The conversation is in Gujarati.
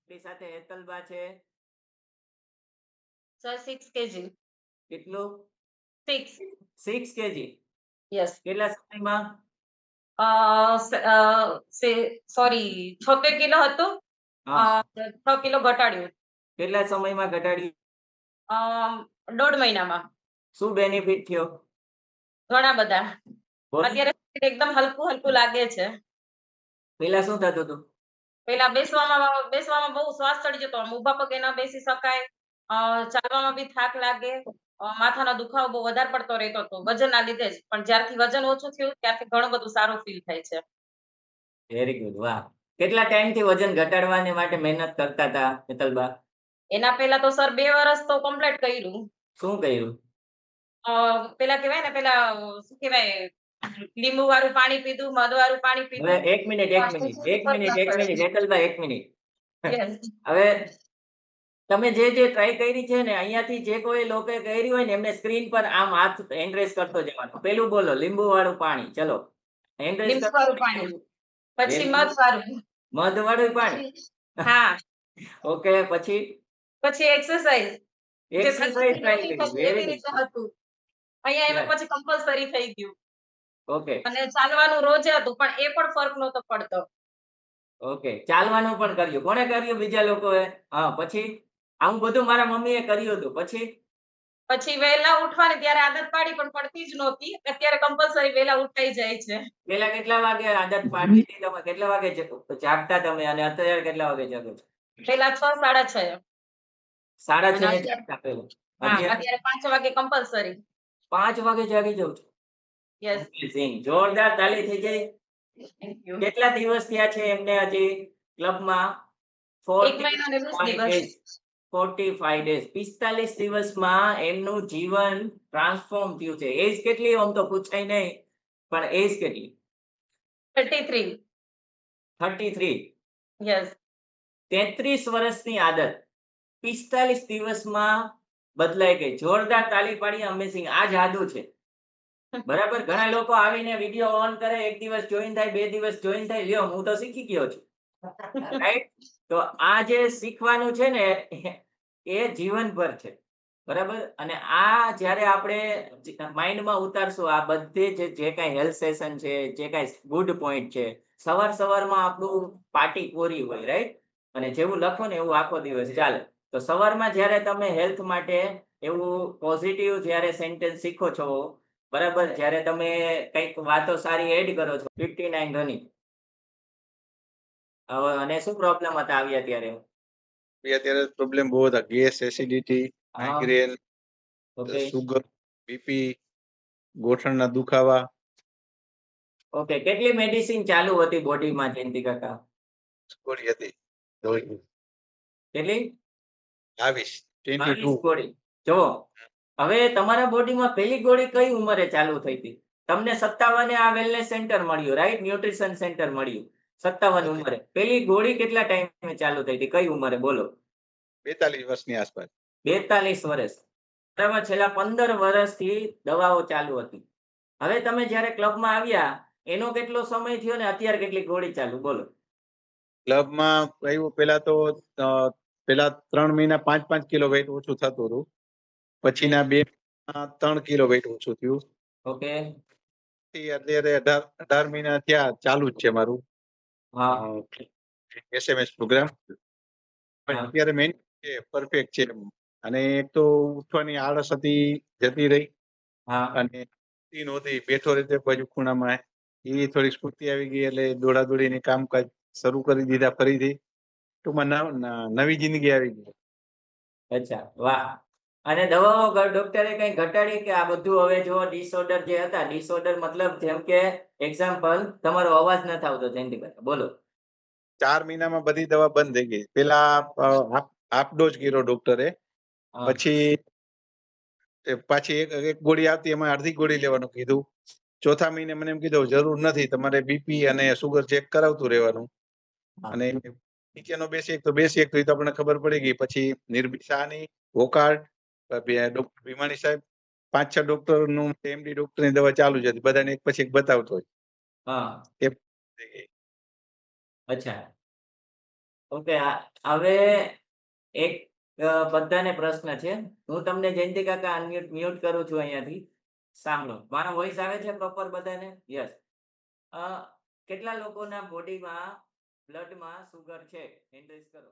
આપણી સાથે હેતલબા છે. Sir, 6 kg. કેટલું? 6. 6 કેજી. Yes. કેટલા સમયમાં? સોરી, 76 કિલો હતું. હા. 6 કિલો ઘટાડ્યું. કેટલા સમયમાં ઘટાડ્યું? અમ, 1.5 મહિનામાં. શું બેનિફિટ થયો? ઘણા બધા. બોલો. અત્યારે એકદમ હલકું હલકું લાગે છે. પેલા શું થતું હતું? પેલા બેસવામાં બહુ શ્વાસ ચડી જતો. આમ ઊભા પગે ન બેસી શકાય. ચાલવામાં બી થાક લાગે. માથાનો દુખાવો બહુ વધારે પડતો રહેતો હતો વજનના લીધે જ. પણ જ્યારથી વજન ઓછું થયું ત્યારથી ઘણું બધું સારું ફીલ થાય છે. વેરી ગુડ, વાહ. કેટલા ટાઈમથી વજન ઘટાડવાને માટે મહેનત કરતા હતા હેતલબા? એના પહેલા તો સર 2 વર્ષ તો કમ્પ્લીટ કર્યું. શું કર્યું? પેલા કહેવાય ને, પેલા શું કહેવાય, લીંબુ વાળું પાણી પીધું, મધ વાળું પાણી હવે પીધું. એક મિનિટ હેતલબા, એક મિનિટ. યસ. હવે તમે જે ટ્રાય કરી છે ને, અહીંયાથી જે કોઈ લોકોએ કરી હોય ને એમને સ્ક્રીન પર આમ હાથ હેન્ડ રેઝ કરતો જવાનો. પેલું બોલો, લીંબુ વાળું પાણી. ચલો, હેન્ડ રેઝ લીંબુ કરો. વાળું પાણી, પછી વેરી ગુડ. મધ વાળું. મધ વાળું પાણી. હા. ઓકે, પછી પછી એક્સરસાઇઝ, જે એક્સરસાઇઝ ટ્રાય પ્રોટીન કરી. હતું વેરી એવી ગુડ. રીતે હતું. અહીંયા એમાં યસ. પછી કમ્પલસરી થઈ ગયું. ઓકે. અને ચાલવાનું રોજે હતું, પણ એ પણ ફરક નહોતો પડતો. ઓકે, ચાલવાનું પણ કર્યું. કોણે કર્યું? બીજા લોકોએ. હા, પછી આવું બધું મારા મમ્મીએ કર્યું હતું. પછી પછી વહેલા ઉઠવાની ત્યારે આદત પાડી, પણ પડતી જ નહોતી. અત્યારે કમ્પલસરી વહેલા ઉઠાઈ જાય છે. પેલા કેટલા વાગે આદત પાડી હતી તમે? કેટલા વાગે જાગતા તમે અને અત્યારે કેટલા વાગે જાગો છો? પેલા 6, 6:30. 6:30 અને એ અત્યારે, જાગતા પેલા. હા, અત્યારે અત્યારે 5 વાગે કમ્પલસરી. 5 વાગે જાગી જાવ છો? યસ. અમેઝિંગ. જોરદાર તાલી થઈ જાય. Thank you. કેટલા દિવસ થયા છે એમને હજી ક્લબમાં? 1 મહિનો ને 20 45 દિવસ. ડેઝ. 45 ડેઝ. 45 દિવસમાં એમનું જીવન ટ્રાન્સફોર્મ થયું છે. એજ કેટલી આમ તો પૂછાય નહીં, પણ એજ કેટલી? 33. 33. યસ. 33 વર્ષની આદત 45 દિવસમાં બદલાઈ ગઈ. જોરદાર તાલી પાડીએ. અમેઝિંગ. આ જાદુ છે. બરાબર. ઘણા લોકો આવીને વિડીયો ઓન કરે, એક દિવસ જોઈન થાય, 2 દિવસ જોઈન થાય, લ્યો હું તો શીખી ગયો છું. રાઈટ? તો આ જે શીખવાનું છે ને એ જીવનભર છે. બરાબર. અને આ જ્યારે આપણે માઇન્ડમાં ઉતારશું, આ બધે જે કાંઈ હેલ્થ સેશન છે, જે કાંઈ ગુડ પોઈન્ટ છે, સવારમાં આપણું પાટી કોરી હોય, રાઈટ? અને જેવું લખો ને એવું આખો દિવસ ચાલે. તો સવારમાં જ્યારે તમે હેલ્થ માટે એવું પોઝિટિવ જ્યારે સેન્ટેન્સ શીખો છો, બરાબર, જ્યારે તમે કંઈક વાતો સારી એડ કરો છો, 59 રનિંગ. અને શું પ્રોબ્લેમ હતા આવ્યા ત્યારે? અત્યારે પ્રોબ્લેમ બહુ હતા. ગેસ, એસિડિટી, હા. Migraine, okay. સુગર, બીપી, ગોઠણના દુખાવા. ઓકે. કેટલી મેડિસિન ચાલુ હતી બોડીમાં જયંતિ કાકા? ગોળી હતી. ગોળી કેટલી? 22, 22 22. ગોળી. જુઓ, હવે તમારા બોડીમાં પહેલી ગોળી કઈ ઉંમરે ચાલુ થઈ હતી? તમને 57 આ વેલનેસ સેન્ટર મળ્યું, રાઈટ? ન્યુટ્રિશન સેન્ટર મળ્યું 57 ઉંમરે. પહેલી ગોળી કેટલા ટાઈમે ચાલુ થઈ હતી? કઈ ઉંમરે બોલો? 42 વર્ષની આસપાસ. 42 વર્ષ. બરાબર. છેલ્લા 15 વર્ષથી દવાઓ ચાલુ હતી. હવે તમે જ્યારે ક્લબમાં આવ્યા એનો કેટલો સમય થયો ને અત્યારે કેટલી ગોળી ચાલુ? બોલો. ક્લબમાં આવ્યું પેલા તો પેલા 3 મહિના 5-5 કિલો વેઇટ ઓછું થતું હતું. પછીના 2 મહિના 3 કિલો વેઇટ ઓછું થયું. ઓકે. અત્યારે 18 મહિના થયા ચાલુ જ છે મારું હા. SMS program. પણ હા. અત્યારે મેઇન પરફેક્ટ છે. અને એક તો ઉઠવાની આળસ હતી, જતી રહી. હા. અને નહોતી, બેઠો રીતે બાજુ ખૂણામાં, એ થોડી સ્ફૂર્તિ આવી ગઈ એટલે દોડાદોડીને કામકાજ શરૂ કરી દીધા ફરીથી. ટૂંકમાં નવી જિંદગી આવી ગઈ. અચ્છા, વાહ. અને દવાઓ ડોક્ટરે કઈ ઘટાડી કે આ બધું હવે જો ડિસઓર્ડર જે હતા, ડિસઓર્ડર મતલબ જેમ કે એક્ઝામ્પલ તમારો અવાજ નથી આવતો જયંતિભાઈ, બોલો. 4 મહિનામાં બધી દવા બંધ થઈ ગઈ. પેલા હાફ ડોઝ કર્યો ડોક્ટરે. હા. પછી પાછી એક ગોળી આવતી એમાં અડધી ગોળી લેવાનું કીધું. ચોથા મહિને મને એમ કીધું જરૂર નથી, તમારે બીપી અને સુગર ચેક કરાવતું રહેવાનું. હા. અને નીચેનો બેસી તો એ તો આપણને ખબર પડી ગઈ. પછી નિર્ભી શાહની, વોકાર્ડ, ડોક્ટર ભીમાણી સાહેબ, 5-6 ડોક્ટર નું એમડી ડોક્ટર ની દવા ચાલુ જ હતી. બધાને એક પછી એક બતાવતો હોય. હા. એ થઈ ગઈ. અચ્છા. ઓકે હવે એક બધાને પ્રશ્ન છે. હું તમને જયંતિ કાકા મ્યુટ કરું છું અહીંયાથી. સાંભળો, મારો વોઇસ આવે છે પ્રોપર બધાને? યસ. કેટલા લોકોના બોડીમાં બ્લડમાં સુગર છે? હેન્ડ રેઝ કરો.